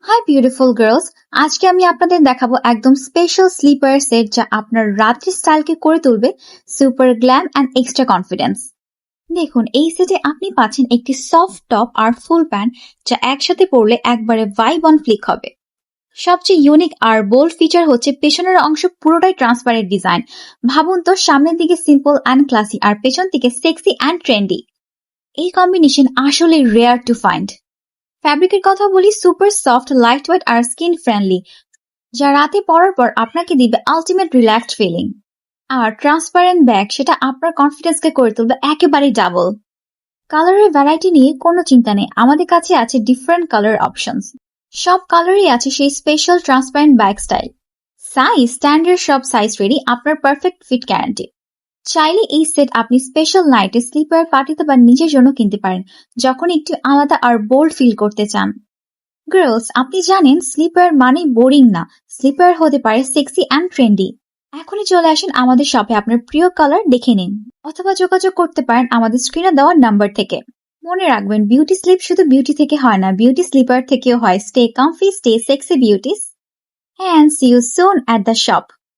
Hi beautiful girls, আজকে আমি আপনাদের দেখাবো একদম স্পেশাল স্লিপার সেট যা আপনার রাত্রি স্টাইলকে করে তুলবে super glam and extra confidence. দেখুন, এই সেটে আপনি পাচ্ছেন একটি সফট টপ আর ফুল প্যান্ট যা একসাথে পরলে একবারে ভাইব অন ফ্লিক হবে। সবচেয়ে ইউনিক আর বোল্ড ফিচার হচ্ছে পেছনের অংশ পুরোটাই ট্রান্সপারেন্ট ডিজাইন। ভাবুন তো, সামনের দিকে সিম্পল অ্যান্ড ক্লাসি আর পেছন দিকে সেক্সি অ্যান্ড ট্রেন্ডি। এই কম্বিনেশন আসলে রেয়ার টু ফাইন্ড। ফ্যাব্রিকের কথা বলি, সুপার সফট, লাইট ওয়েট আর স্কিন ফ্রেন্ডলি, যা রাতে পরার পর আপনাকে দিবে আলটিমেট রিল্যাক্সড ফিলিং। আর ট্রান্সপারেন্ট ব্যাগ, সেটা আপনার কনফিডেন্সকে করে তুলবে একেবারে ডাবল। কালারের ভ্যারাইটি নিয়ে কোনো চিন্তা নেই, আমাদের কাছে আছে ডিফারেন্ট কালার অপশনস। সব কালারই আছে সেই special transparent bag style. Size standard, সব সাইজ রেডি, আপনার পারফেক্ট ফিট গ্যারান্টি। চাইলে এই সেট আপনি স্পেশাল নাইটে, স্লিপার পার্টিতে বা নিজের জন্য কিনতে পারেন, যখন একটু আলাদা আর বোল্ড ফিল করতে চান। গার্লস, আপনি জানেন স্লিপার মানে বোরিং না, স্লিপার হতে পারে সেক্সি অ্যান্ড ট্রেন্ডি। এখনই চলে আসেন আমাদের শপে, আপনার প্রিয় কালার দেখে নিন, অথবা যোগাযোগ করতে পারেন আমাদের স্ক্রিনে দেওয়া নাম্বার থেকে। মনে রাখবেন, বিউটি স্লিপ শুধু বিউটি থেকে হয় না, বিউটি স্লিপার থেকেও হয়। Stay comfy, stay sexy beauties, and see you soon at the shop.